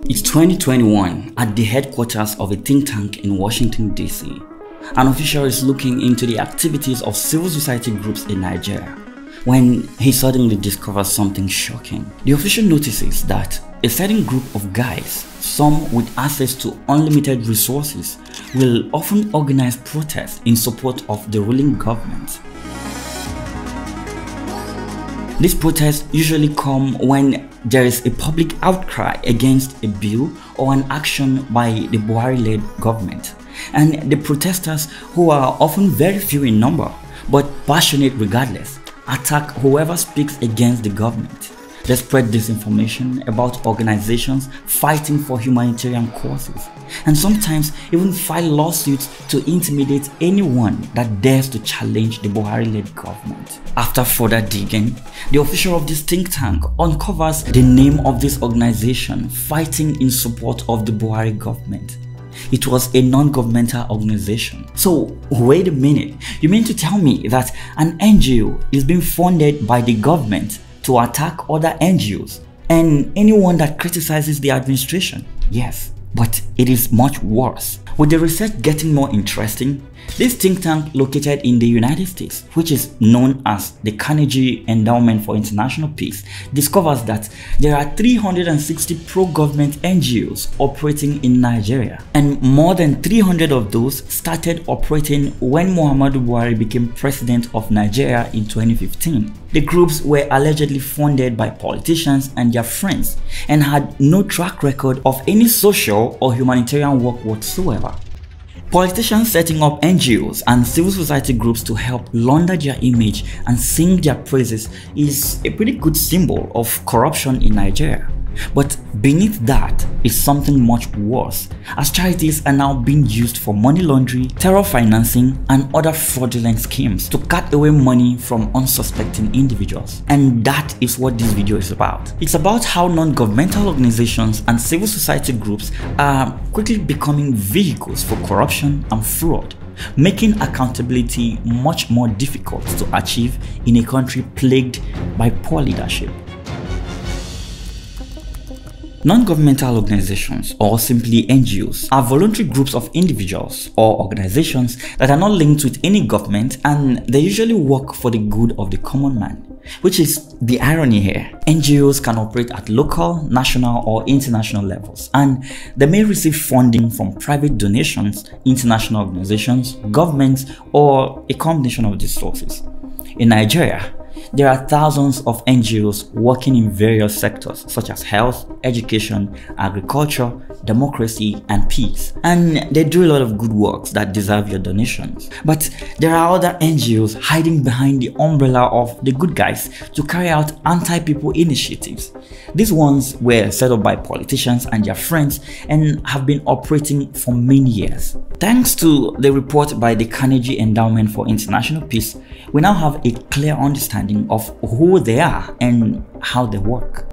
It's 2021 at the headquarters of a think tank in Washington, D.C. An official is looking into the activities of civil society groups in Nigeria when he suddenly discovers something shocking. The official notices that a certain group of guys, some with access to unlimited resources, will often organize protests in support of the ruling government. These protests usually come when there is a public outcry against a bill or an action by the Buhari-led government. And the protesters, who are often very few in number but passionate regardless, attack whoever speaks against the government. They spread disinformation about organizations fighting for humanitarian causes, and sometimes even file lawsuits to intimidate anyone that dares to challenge the Buhari-led government. After further digging, the official of this think tank uncovers the name of this organization fighting in support of the Buhari government. It was a non-governmental organization. So wait a minute, you mean to tell me that an NGO is being funded by the government to attack other NGOs and anyone that criticizes the administration? Yes, but it is much worse. With the research getting more interesting, this think tank located in the United States, which is known as the Carnegie Endowment for International Peace, discovers that there are 360 pro-government NGOs operating in Nigeria, and more than 300 of those started operating when Muhammadu Buhari became president of Nigeria in 2015. The groups were allegedly funded by politicians and their friends and had no track record of any social or humanitarian work whatsoever. Politicians setting up NGOs and civil society groups to help launder their image and sing their praises is a pretty good symbol of corruption in Nigeria. But beneath that is something much worse, as charities are now being used for money laundering, terror financing, and other fraudulent schemes to cut away money from unsuspecting individuals. And that is what this video is about. It's about how non-governmental organizations and civil society groups are quickly becoming vehicles for corruption and fraud, making accountability much more difficult to achieve in a country plagued by poor leadership. Non-governmental organizations, or simply NGOs, are voluntary groups of individuals or organizations that are not linked with any government, and they usually work for the good of the common man. Which is the irony here. NGOs can operate at local, national, or international levels, and they may receive funding from private donations, international organizations, governments, or a combination of these sources. In Nigeria, there are thousands of NGOs working in various sectors such as health, education, agriculture, democracy, and peace. And they do a lot of good works that deserve your donations. But there are other NGOs hiding behind the umbrella of the good guys to carry out anti-people initiatives. These ones were set up by politicians and their friends and have been operating for many years. Thanks to the report by the Carnegie Endowment for International Peace, we now have a clear understanding of who they are and how they work.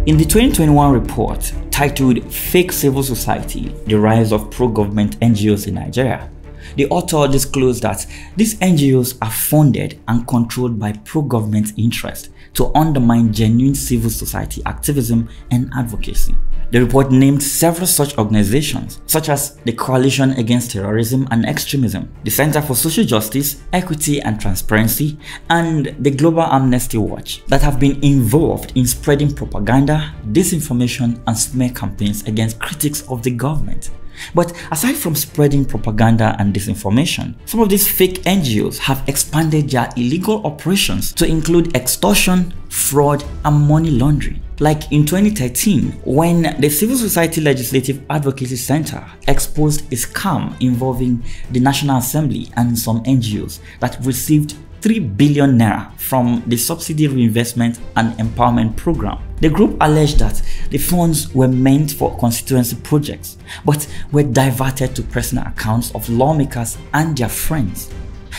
In the 2021 report titled Fake Civil Society: The Rise of Pro-Government NGOs in Nigeria, the author disclosed that these NGOs are funded and controlled by pro-government interests to undermine genuine civil society activism and advocacy. The report named several such organizations, such as the Coalition Against Terrorism and Extremism, the Center for Social Justice, Equity and Transparency, and the Global Amnesty Watch, that have been involved in spreading propaganda, disinformation, and smear campaigns against critics of the government. But aside from spreading propaganda and disinformation, some of these fake NGOs have expanded their illegal operations to include extortion, fraud, and money laundering. Like in 2013, when the Civil Society Legislative Advocacy Center exposed a scam involving the National Assembly and some NGOs that received 3 billion naira from the Subsidy Reinvestment and Empowerment Program. The group alleged that the funds were meant for constituency projects, but were diverted to personal accounts of lawmakers and their friends.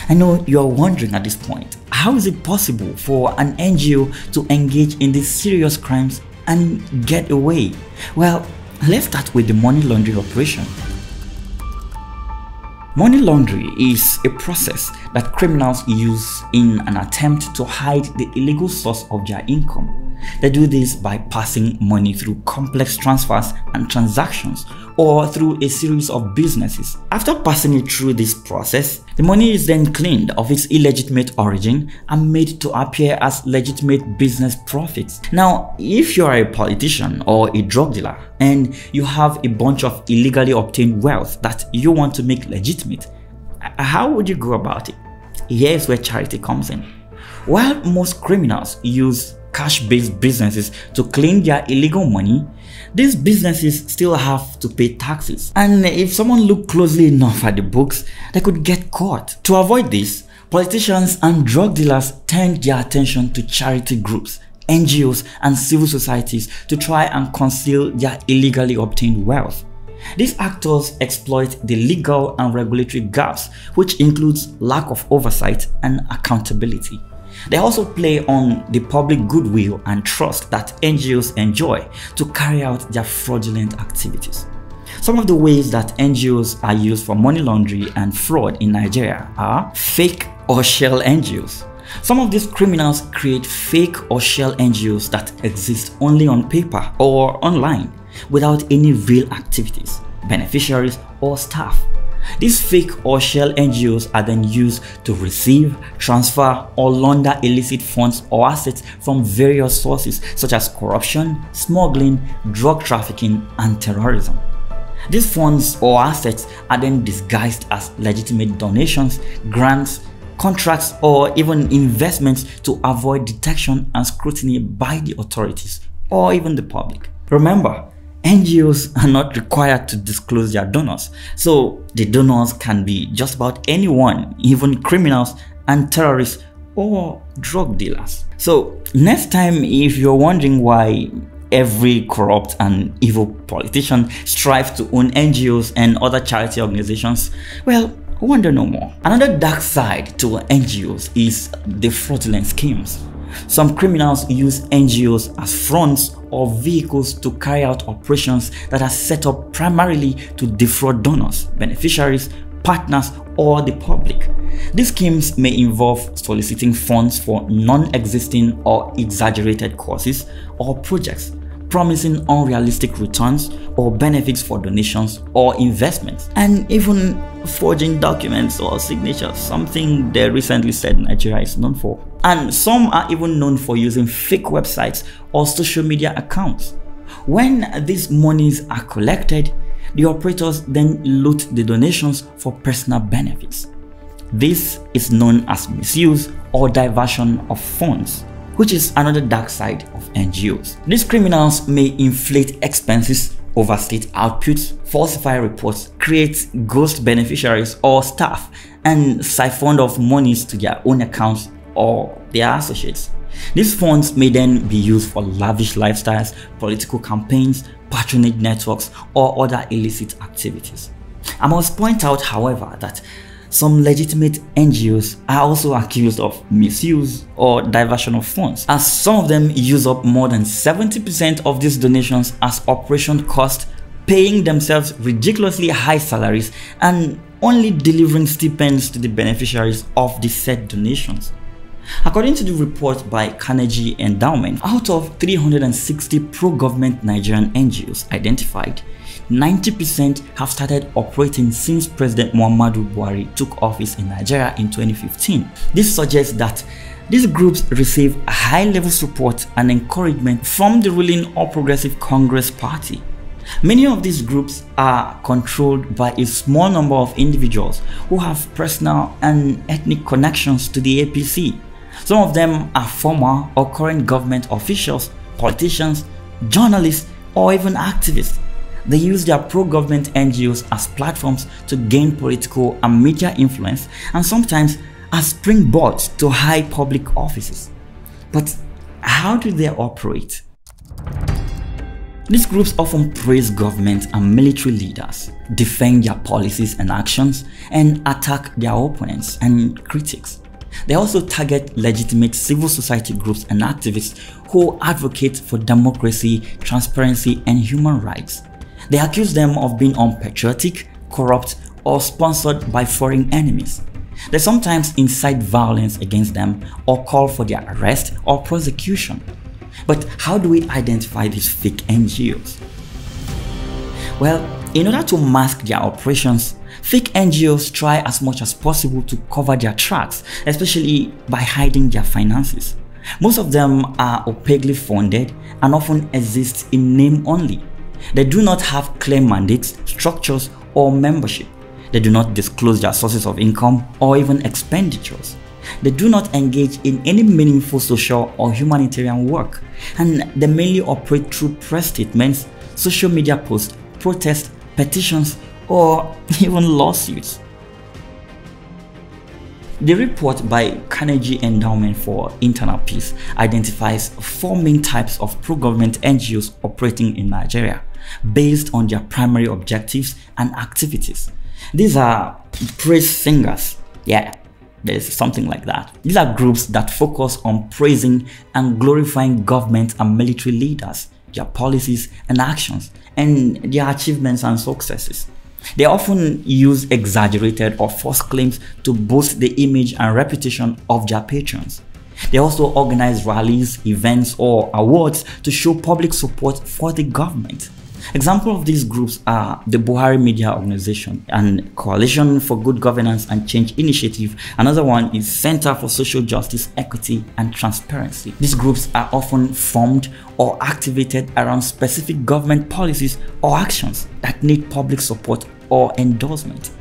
I know you are wondering at this point, how is it possible for an NGO to engage in these serious crimes and get away? Well, let's start with the money laundering operation. Money laundering is a process that criminals use in an attempt to hide the illegal source of their income. They do this by passing money through complex transfers and transactions or through a series of businesses. After passing it through this process, the money is then cleaned of its illegitimate origin and made to appear as legitimate business profits. Now, if you are a politician or a drug dealer and you have a bunch of illegally obtained wealth that you want to make legitimate, how would you go about it? Here's where charity comes in. While most criminals use cash-based businesses to clean their illegal money, these businesses still have to pay taxes. And if someone looked closely enough at the books, they could get caught. To avoid this, politicians and drug dealers turned their attention to charity groups, NGOs, and civil societies to try and conceal their illegally obtained wealth. These actors exploit the legal and regulatory gaps, which includes lack of oversight and accountability. They also play on the public goodwill and trust that NGOs enjoy to carry out their fraudulent activities. Some of the ways that NGOs are used for money laundering and fraud in Nigeria are fake or shell NGOs. Some of these criminals create fake or shell NGOs that exist only on paper or online without any real activities, beneficiaries, or staff. These fake or shell NGOs are then used to receive, transfer, or launder illicit funds or assets from various sources such as corruption, smuggling, drug trafficking, and terrorism. These funds or assets are then disguised as legitimate donations, grants, contracts, or even investments to avoid detection and scrutiny by the authorities or even the public. Remember, NGOs are not required to disclose their donors, so the donors can be just about anyone, even criminals and terrorists or drug dealers. So next time, if you're wondering why every corrupt and evil politician strives to own NGOs and other charity organizations, well, wonder no more. Another dark side to NGOs is the fraudulent schemes. Some criminals use NGOs as fronts or vehicles to carry out operations that are set up primarily to defraud donors, beneficiaries, partners, or the public. These schemes may involve soliciting funds for non-existing or exaggerated causes or projects, promising unrealistic returns or benefits for donations or investments, and even forging documents or signatures, something they recently said Nigeria is known for. And some are even known for using fake websites or social media accounts. When these monies are collected, the operators then loot the donations for personal benefits. This is known as misuse or diversion of funds, which is another dark side of NGOs. These criminals may inflate expenses, overstate outputs, falsify reports, create ghost beneficiaries or staff, and siphon off monies to their own accounts or their associates. These funds may then be used for lavish lifestyles, political campaigns, patronage networks, or other illicit activities. I must point out, however, that some legitimate NGOs are also accused of misuse or diversion of funds, as some of them use up more than 70% of these donations as operation cost, paying themselves ridiculously high salaries and only delivering stipends to the beneficiaries of the said donations. According to the report by Carnegie Endowment, out of 360 pro-government Nigerian NGOs identified, 90% have started operating since President Muhammadu Buhari took office in Nigeria in 2015. This suggests that these groups receive high-level support and encouragement from the ruling All Progressive Congress Party. Many of these groups are controlled by a small number of individuals who have personal and ethnic connections to the APC. Some of them are former or current government officials, politicians, journalists, or even activists. They use their pro-government NGOs as platforms to gain political and media influence, and sometimes as springboards to high public offices. But how do they operate? These groups often praise government and military leaders, defend their policies and actions, and attack their opponents and critics. They also target legitimate civil society groups and activists who advocate for democracy, transparency, and human rights. They accuse them of being unpatriotic, corrupt, or sponsored by foreign enemies. They sometimes incite violence against them or call for their arrest or prosecution. But how do we identify these fake NGOs? Well, in order to mask their operations, fake NGOs try as much as possible to cover their tracks, especially by hiding their finances. Most of them are opaquely funded and often exist in name only. They do not have clear mandates, structures, or membership. They do not disclose their sources of income or even expenditures. They do not engage in any meaningful social or humanitarian work, and they mainly operate through press statements, social media posts, protests, petitions, or even lawsuits. The report by Carnegie Endowment for Internal Peace identifies 4 main types of pro-government NGOs operating in Nigeria based on their primary objectives and activities. These are praise singers. Yeah, there's something like that. These are groups that focus on praising and glorifying government and military leaders, their policies and actions, and their achievements and successes. They often use exaggerated or false claims to boost the image and reputation of their patrons. They also organize rallies, events, or awards to show public support for the government. Examples of these groups are the Buhari Media Organization and Coalition for Good Governance and Change Initiative. Another one is Center for Social Justice, Equity and Transparency. These groups are often formed or activated around specific government policies or actions that need public support or endorsement.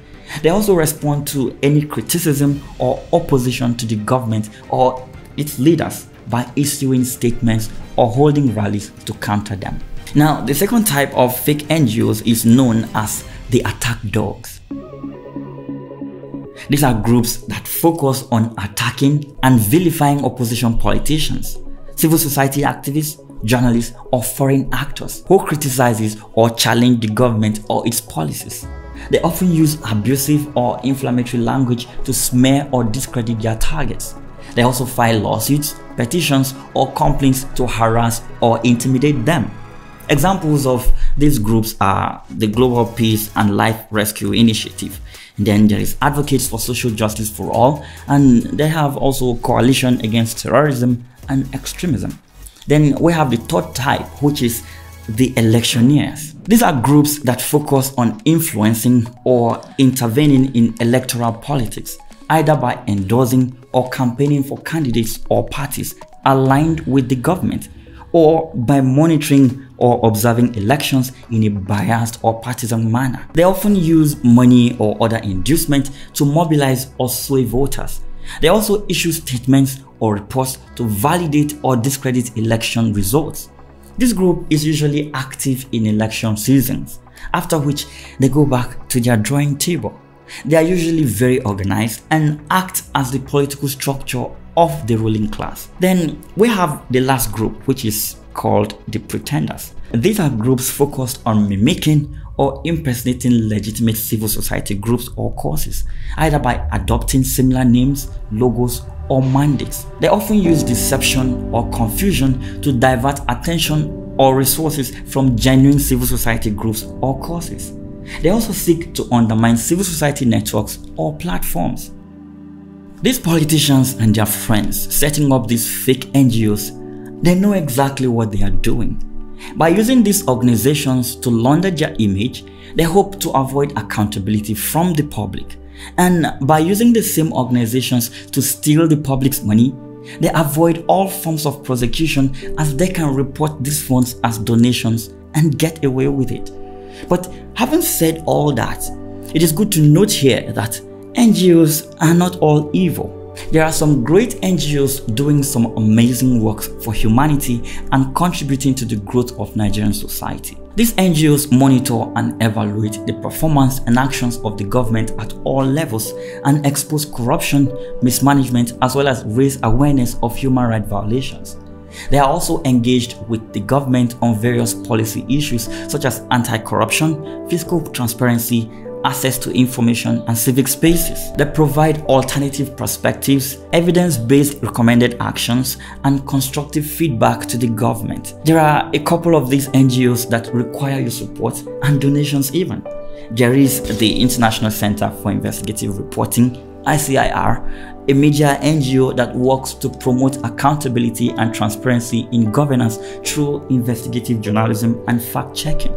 They also respond to any criticism or opposition to the government or its leaders by issuing statements or holding rallies to counter them. Now, the second type of fake NGOs is known as the attack dogs. These are groups that focus on attacking and vilifying opposition politicians, civil society activists, journalists, or foreign actors who criticizes or challenge the government or its policies. They often use abusive or inflammatory language to smear or discredit their targets. They also file lawsuits, petitions, or complaints to harass or intimidate them. Examples of these groups are the Global Peace and Life Rescue Initiative. And then there is Advocates for Social Justice for All, and they have also Coalition Against Terrorism and Extremism. Then we have the third type, which is the electioneers. These are groups that focus on influencing or intervening in electoral politics, either by endorsing or campaigning for candidates or parties aligned with the government, or by monitoring or observing elections in a biased or partisan manner. They often use money or other inducement to mobilize or sway voters. They also issue statements or reports to validate or discredit election results. This group is usually active in election seasons, after which they go back to their drawing table. They are usually very organized and act as the political structure of the ruling class. Then we have the last group, which is called the pretenders. These are groups focused on mimicking or impersonating legitimate civil society groups or causes, either by adopting similar names, logos, or mandates. They often use deception or confusion to divert attention or resources from genuine civil society groups or causes. They also seek to undermine civil society networks or platforms. These politicians and their friends setting up these fake NGOs, they know exactly what they are doing. By using these organizations to launder their image, they hope to avoid accountability from the public. And by using the same organizations to steal the public's money, they avoid all forms of prosecution, as they can report these funds as donations and get away with it. But having said all that, it is good to note here that NGOs are not all evil. There are some great NGOs doing some amazing work for humanity and contributing to the growth of Nigerian society. These NGOs monitor and evaluate the performance and actions of the government at all levels and expose corruption, mismanagement, as well as raise awareness of human rights violations. They are also engaged with the government on various policy issues such as anti-corruption, fiscal transparency, access to information, and civic spaces. They provide alternative perspectives, evidence-based recommended actions, and constructive feedback to the government. There are a couple of these NGOs that require your support and donations even. There is the International Center for Investigative Reporting, ICIR, a major NGO that works to promote accountability and transparency in governance through investigative journalism and fact-checking.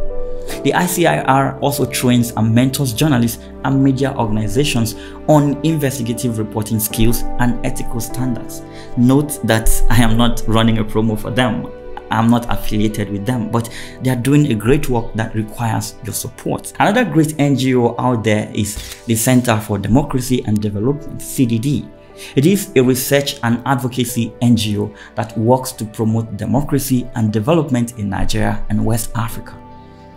The ICIR also trains and mentors journalists and media organizations on investigative reporting skills and ethical standards. Note that I am not running a promo for them. I'm not affiliated with them, but they are doing a great work that requires your support. Another great NGO out there is the Center for Democracy and Development, CDD. It is a research and advocacy NGO that works to promote democracy and development in Nigeria and West Africa.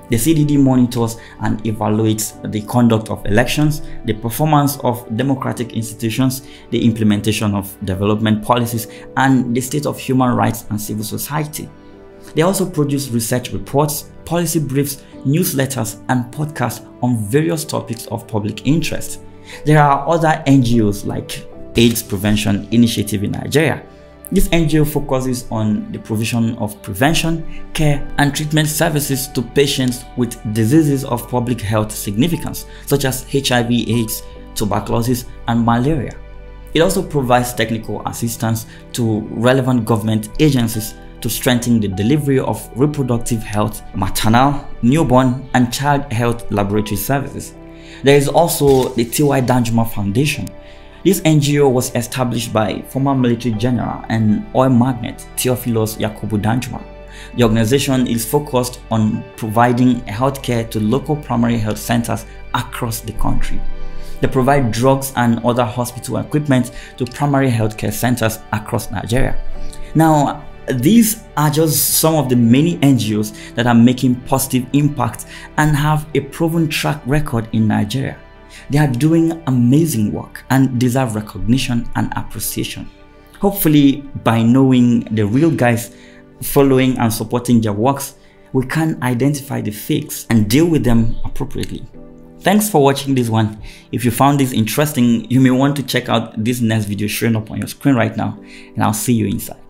The CDD monitors and evaluates the conduct of elections, the performance of democratic institutions, the implementation of development policies, and the state of human rights and civil society. They also produce research reports, policy briefs, newsletters, and podcasts on various topics of public interest. There are other NGOs like AIDS Prevention Initiative in Nigeria. This NGO focuses on the provision of prevention, care, and treatment services to patients with diseases of public health significance, such as HIV/AIDS, tuberculosis, and malaria. It also provides technical assistance to relevant government agencies to strengthen the delivery of reproductive health, maternal, newborn, and child health laboratory services. There is also the T.Y. Danjuma Foundation. This NGO was established by former military general and oil magnate Theophilus Yakubu Danjuma. The organization is focused on providing healthcare to local primary health centers across the country. They provide drugs and other hospital equipment to primary healthcare centers across Nigeria. Now, these are just some of the many NGOs that are making positive impact and have a proven track record in Nigeria. They are doing amazing work and deserve recognition and appreciation. Hopefully, by knowing the real guys, following and supporting their works, we can identify the fakes and deal with them appropriately. Thanks for watching this one. If you found this interesting, you may want to check out this next video showing up on your screen right now, and I'll see you inside.